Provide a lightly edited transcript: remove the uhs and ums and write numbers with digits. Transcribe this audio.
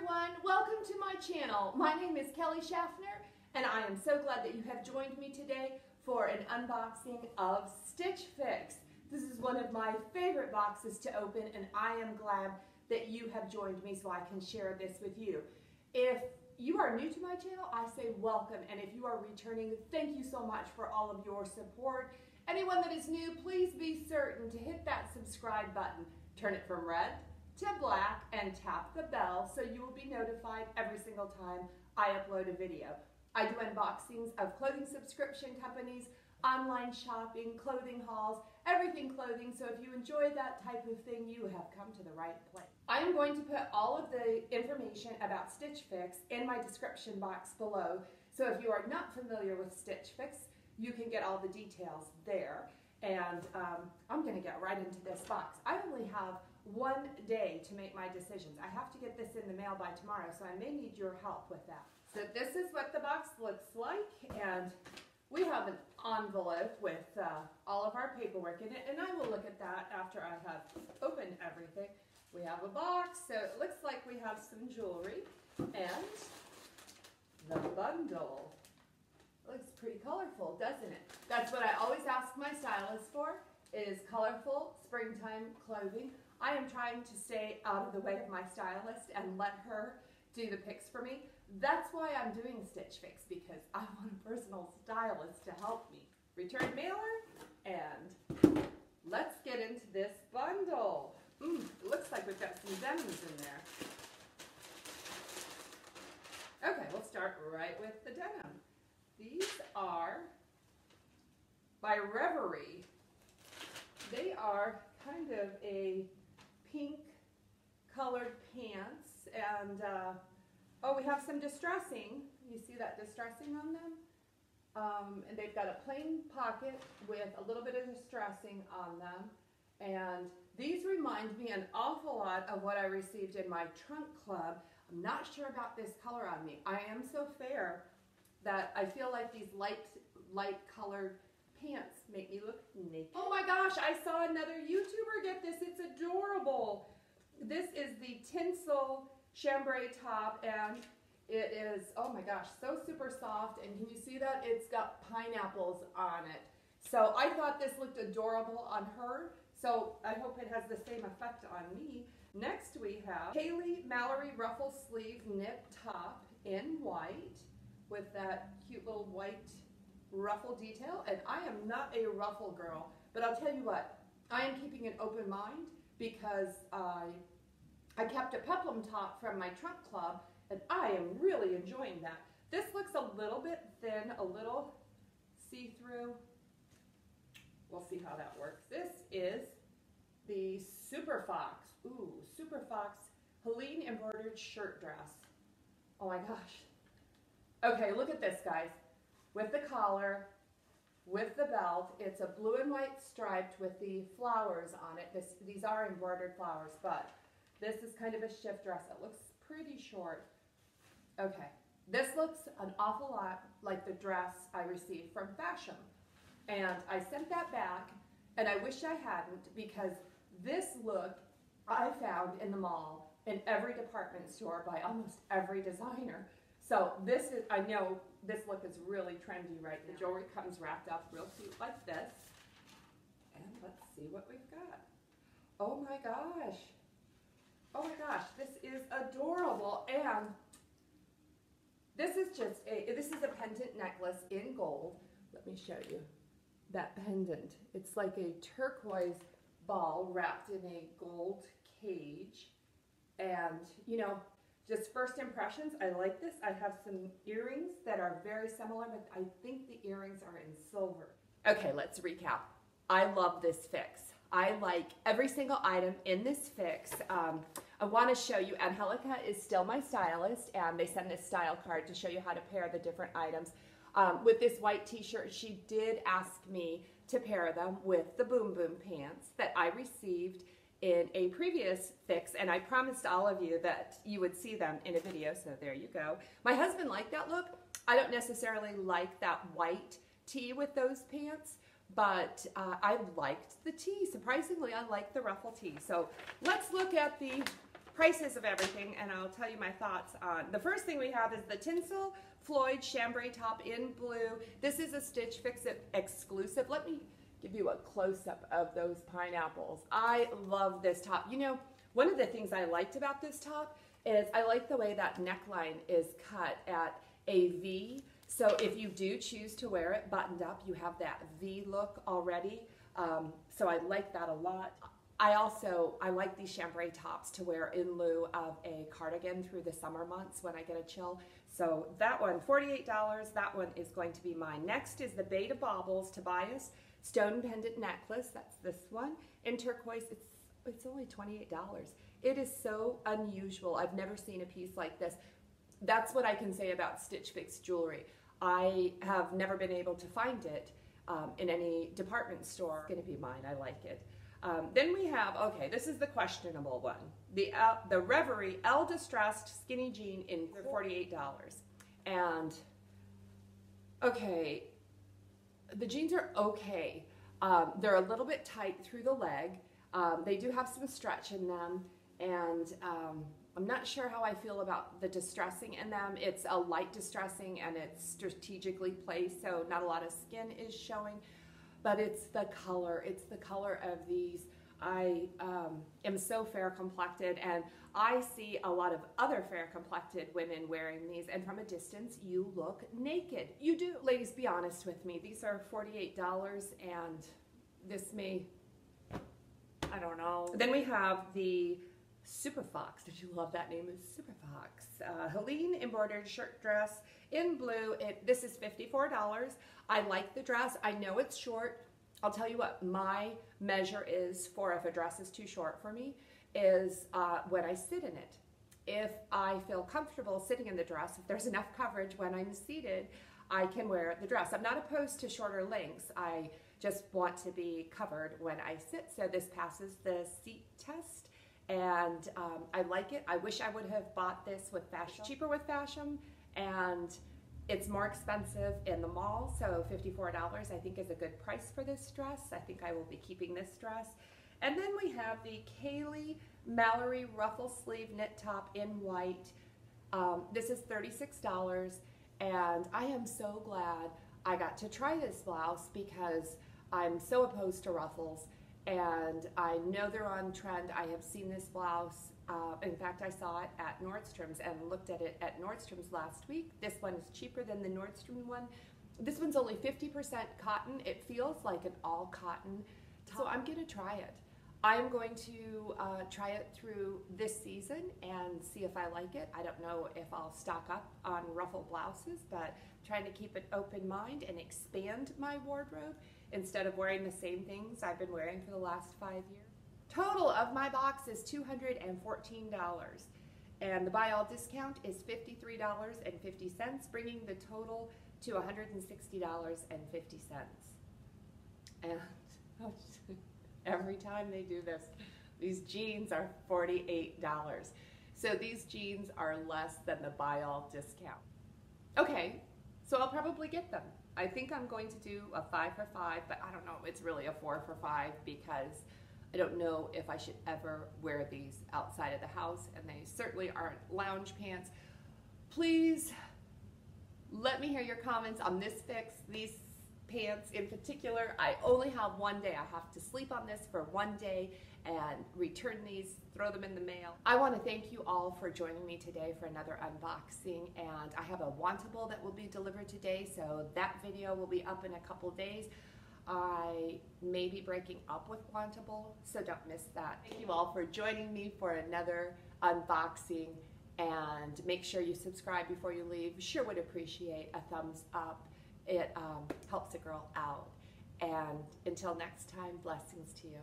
everyone, welcome to my channel. My name is Kelly Schaffner and I am so glad that you have joined me today for an unboxing of Stitch Fix. This is one of my favorite boxes to open and I am glad that you have joined me so I can share this with you. If you are new to my channel, I say welcome, and if you are returning, thank you so much for all of your support. Anyone that is new, please be certain to hit that subscribe button. Turn it from red to black and tap the bell so you will be notified every single time I upload a video. I do unboxings of clothing subscription companies, online shopping, clothing hauls, everything clothing, so if you enjoy that type of thing, you have come to the right place. I am going to put all of the information about Stitch Fix in my description box below, so if you are not familiar with Stitch Fix, you can get all the details there. And I'm going to get right into this box. I only have one day to make my decisions. I have to get this in the mail by tomorrow, so I may need your help with that. So this is what the box looks like, and we have an envelope with all of our paperwork in it, and I will look at that after I have opened everything. We have a box, so it looks like we have some jewelry, and the bundle. Looks pretty colorful, doesn't it? That's what I always ask my stylist for, is colorful springtime clothing. I am trying to stay out of the way of my stylist and let her do the picks for me. That's why I'm doing Stitch Fix, because I want a personal stylist to help me. Return mailer, and let's get into this bundle. It looks like we've got some dems in there. Okay, we'll start right with the denim. These are by Referral. They are kind of a pink colored pants, and oh, we have some distressing. You see that distressing on them? And they've got a plain pocket with a little bit of distressing on them. And these remind me an awful lot of what I received in my trunk club. I'm not sure about this color on me. I am so fair that I feel like these light colored pants make me look naked. Oh my gosh, I saw another YouTuber get this. It's adorable. This is the tinsel chambray top, and it is, oh my gosh, so super soft. And can you see that? It's got pineapples on it. So I thought this looked adorable on her. So I hope it has the same effect on me. Next we have Haley Mallory ruffle sleeve knit top in white, with that cute little white ruffle detail. And I am not a ruffle girl, but I'll tell you what, I am keeping an open mind because I kept a peplum top from my trunk club and I am really enjoying that. This looks a little bit thin, a little see-through. We'll see how that works. This is the Super Fox. Ooh, Super Fox Helene embroidered shirt dress. Oh my gosh. Okay, look at this, guys. With the collar, with the belt, it's a blue and white striped with the flowers on it. These are embroidered flowers, but this is kind of a shift dress. It looks pretty short. Okay, this looks an awful lot like the dress I received from Fashion. And I sent that back, and I wish I hadn't, because this look I found in the mall, in every department store, by almost every designer. So this is, I know this look is really trendy right now. The jewelry comes wrapped up real cute like this. And let's see what we've got. Oh my gosh. Oh my gosh, this is adorable. And this is just this is a pendant necklace in gold. Let me show you that pendant. It's like a turquoise ball wrapped in a gold cage. And, you know, just first impressions, I like this. I have some earrings that are very similar, but I think the earrings are in silver. Okay, let's recap. I love this fix. I like every single item in this fix. I want to show you, Angelica is still my stylist, and they send this style card to show you how to pair the different items. With this white t-shirt, she did ask me to pair them with the Boom Boom pants that I received in a previous fix, and I promised all of you that you would see them in a video, so there you go. My husband liked that look. I don't necessarily like that white tee with those pants, but I liked the tee. Surprisingly, I liked the ruffle tee. So let's look at the prices of everything, and I'll tell you my thoughts on. The first thing we have is the Tinsel Floyd chambray top in blue. This is a Stitch Fix It exclusive. Let me give you a close-up of those pineapples. I love this top. You know, one of the things I liked about this top is I like the way that neckline is cut at a V. So if you do choose to wear it buttoned up, you have that V look already. So I like that a lot. I like these chambray tops to wear in lieu of a cardigan through the summer months when I get a chill. So that one, $48, that one is going to be mine. Next is the Beta Baubles Tobias Stone Pendant Necklace. That's this one. In turquoise, it's only $28. It is so unusual. I've never seen a piece like this. That's what I can say about Stitch Fix jewelry. I have never been able to find it in any department store. It's gonna be mine, I like it. Then we have, okay, this is the questionable one. The Reverie L Distressed Skinny Jean in $48. And, okay, the jeans are okay. They're a little bit tight through the leg. They do have some stretch in them, and I'm not sure how I feel about the distressing in them. It's a light distressing and it's strategically placed, so not a lot of skin is showing, but it's the color. It's the color of these. I am so fair complected, and I see a lot of other fair complected women wearing these, and from a distance you look naked. You do. Ladies, be honest with me. These are $48 and this may, I don't know. Then we have the Super Fox. Did you love that name? It's Super Fox. Helene embroidered shirt dress in blue. This is $54. I like the dress. I know it's short. I'll tell you what my measure is for if a dress is too short for me is when I sit in it. If I feel comfortable sitting in the dress, if there's enough coverage when I'm seated, I can wear the dress. I'm not opposed to shorter lengths. I just want to be covered when I sit. So this passes the seat test. And I like it. I wish I would have bought this with fashion. Cheaper with fashion, and it's more expensive in the mall, so $54 I think is a good price for this dress. I think I will be keeping this dress. And then we have the Kaylee Mallory ruffle sleeve knit top in white. This is $36, and I am so glad I got to try this blouse because I'm so opposed to ruffles. And I know they're on trend. I have seen this blouse. In fact, I saw it at Nordstrom's and looked at it at Nordstrom's last week. This one is cheaper than the Nordstrom one. This one's only 50% cotton. It feels like an all cotton top. So I'm gonna try it. I'm going to try it through this season and see if I like it. I don't know if I'll stock up on ruffle blouses, but I'm trying to keep an open mind and expand my wardrobe instead of wearing the same things I've been wearing for the last 5 years. Total of my box is $214, and the buy all discount is $53.50, bringing the total to $160.50. And every time they do this, these jeans are $48. So these jeans are less than the buy all discount. Okay, so I'll probably get them. I think I'm going to do a 5 for 5, but I don't know, it's really a 4 for 5 because I don't know if I should ever wear these outside of the house, and they certainly aren't lounge pants. Please let me hear your comments on this fix, these pants in particular. I only have one day. I have to sleep on this for one day and return these, throw them in the mail. I want to thank you all for joining me today for another unboxing, and I have a wantable that will be delivered today, so that video will be up in a couple days. I may be breaking up with wantable, so don't miss that. Thank you all for joining me for another unboxing, and make sure you subscribe before you leave. Sure would appreciate a thumbs up. It helps a girl out. And until next time, blessings to you.